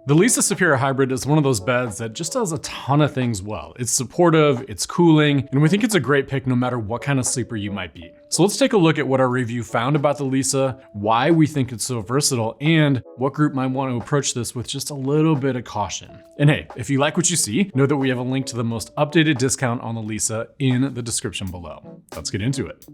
The Leesa Sapira Hybrid is one of those beds that just does a ton of things well. It's supportive, it's cooling, and we think it's a great pick no matter what kind of sleeper you might be. So let's take a look at what our review found about the Leesa, why we think it's so versatile, and what group might want to approach this with just a little bit of caution. And hey, if you like what you see, know that we have a link to the most updated discount on the Leesa in the description below. Let's get into it.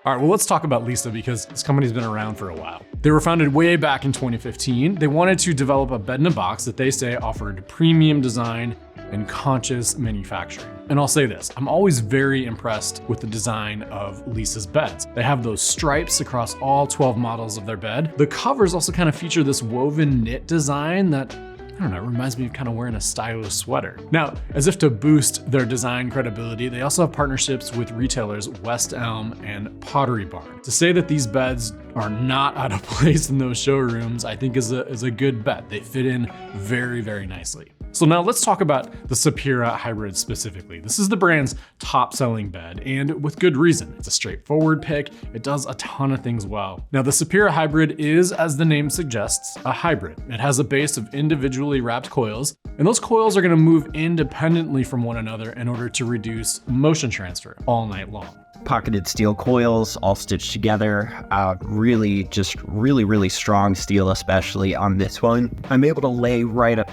All right, well, let's talk about Leesa because this company's been around for a while. They were founded way back in 2015. They wanted to develop a bed in a box that they say offered premium design and conscious manufacturing. And I'll say this, I'm always very impressed with the design of Leesa's beds. They have those stripes across all 12 models of their bed. The covers also kind of feature this woven knit design that, I don't know, it reminds me of kind of wearing a stylish sweater. Now, as if to boost their design credibility, they also have partnerships with retailers West Elm and Pottery Barn. To say that these beds are not out of place in those showrooms, I think is a good bet. They fit in very, very nicely. So now let's talk about the Sapira Hybrid specifically. This is the brand's top selling bed, and with good reason. It's a straightforward pick. It does a ton of things well. Now the Sapira Hybrid is, as the name suggests, a hybrid. It has a base of individually wrapped coils, and those coils are gonna move independently from one another in order to reduce motion transfer all night long. Pocketed steel coils all stitched together, really strong steel, especially on this one. I'm able to lay right up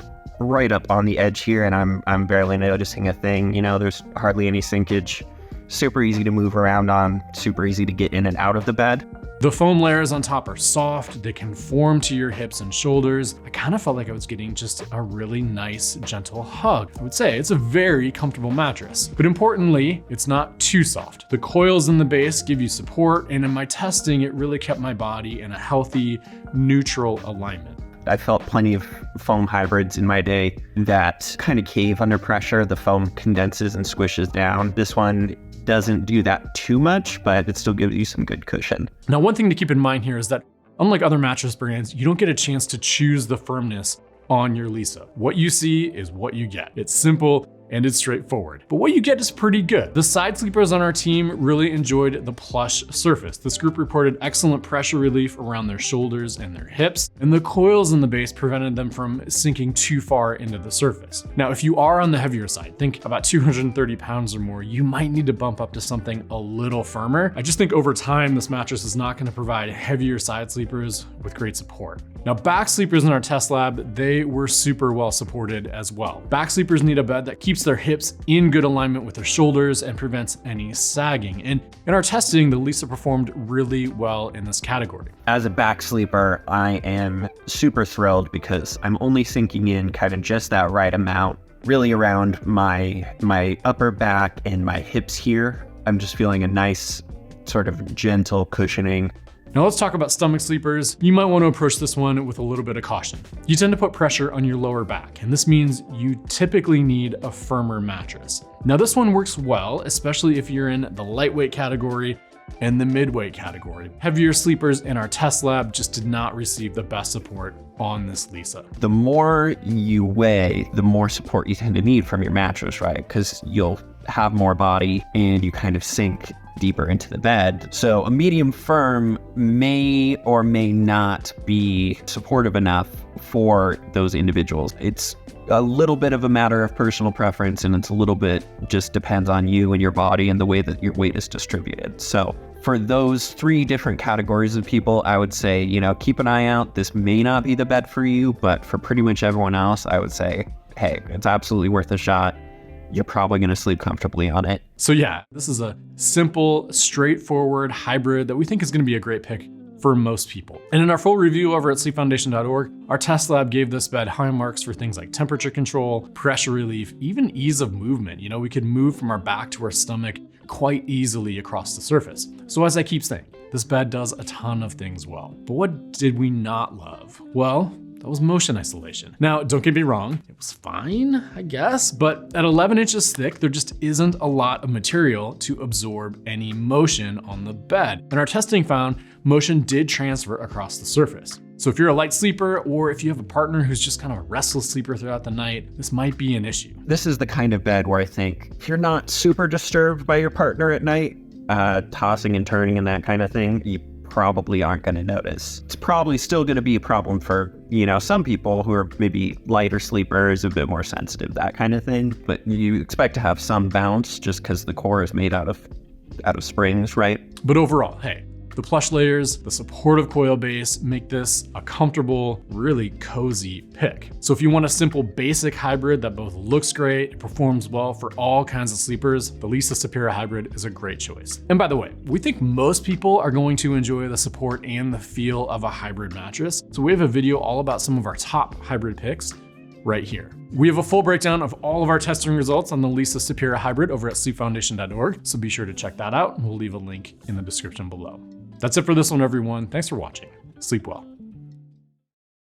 on the edge here, and I'm barely noticing a thing. You know, there's hardly any sinkage. Super easy to move around on, super easy to get in and out of the bed. The foam layers on top are soft, they conform to your hips and shoulders. I kind of felt like I was getting just a really nice, gentle hug. I would say it's a very comfortable mattress, but importantly, it's not too soft. The coils in the base give you support, and in my testing, it really kept my body in a healthy, neutral alignment. I felt plenty of foam hybrids in my day that kind of cave under pressure. The foam condenses and squishes down. This one doesn't do that too much, but it still gives you some good cushion. Now, one thing to keep in mind here is that unlike other mattress brands, you don't get a chance to choose the firmness on your Leesa. What you see is what you get. It's simple and it's straightforward, but what you get is pretty good. The side sleepers on our team really enjoyed the plush surface. This group reported excellent pressure relief around their shoulders and their hips, and the coils in the base prevented them from sinking too far into the surface. Now, if you are on the heavier side, think about 230 pounds or more, you might need to bump up to something a little firmer. I just think over time, this mattress is not gonna provide heavier side sleepers with great support. Now, back sleepers in our test lab, they were super well supported as well. Back sleepers need a bed that keeps their hips in good alignment with their shoulders and prevents any sagging. And in our testing, the Leesa performed really well in this category. As a back sleeper, I am super thrilled because I'm only sinking in kind of just that right amount, really around my upper back and my hips here. I'm just feeling a nice sort of gentle cushioning. Now let's talk about stomach sleepers. You might want to approach this one with a little bit of caution. You tend to put pressure on your lower back, and this means you typically need a firmer mattress. Now this one works well, especially if you're in the lightweight category and the midweight category. Heavier sleepers in our test lab just did not receive the best support on this Leesa. The more you weigh, the more support you tend to need from your mattress, right? Because you'll have more body and you kind of sink deeper into the bed. So a medium firm may or may not be supportive enough for those individuals. It's a little bit of a matter of personal preference, and it's a little bit just depends on you and your body and the way that your weight is distributed. So for those three different categories of people, I would say, you know, keep an eye out. This may not be the bed for you, but for pretty much everyone else, I would say, hey, it's absolutely worth a shot. You're probably gonna sleep comfortably on it. So yeah, this is a simple, straightforward hybrid that we think is gonna be a great pick for most people. And in our full review over at sleepfoundation.org, our test lab gave this bed high marks for things like temperature control, pressure relief, even ease of movement. You know, we could move from our back to our stomach quite easily across the surface. So as I keep saying, this bed does a ton of things well. But what did we not love? Well, that was motion isolation. Now, don't get me wrong, it was fine, I guess, but at 11 inches thick, there just isn't a lot of material to absorb any motion on the bed. And our testing found motion did transfer across the surface. So if you're a light sleeper, or if you have a partner who's just kind of a restless sleeper throughout the night, this might be an issue. This is the kind of bed where I think if you're not super disturbed by your partner at night, tossing and turning and that kind of thing, you probably aren't going to notice. It's probably still going to be a problem for, some people who are maybe lighter sleepers, a bit more sensitive, that kind of thing. But you expect to have some bounce just because the core is made out of springs, right? But overall, hey, the plush layers, the supportive coil base make this a comfortable, really cozy pick. So if you want a simple basic hybrid that both looks great, performs well for all kinds of sleepers, the Leesa Sapira Hybrid is a great choice. And by the way, we think most people are going to enjoy the support and the feel of a hybrid mattress. So we have a video all about some of our top hybrid picks right here. We have a full breakdown of all of our testing results on the Leesa Sapira Hybrid over at sleepfoundation.org, so be sure to check that out, and we'll leave a link in the description below. That's it for this one, everyone. Thanks for watching. Sleep well.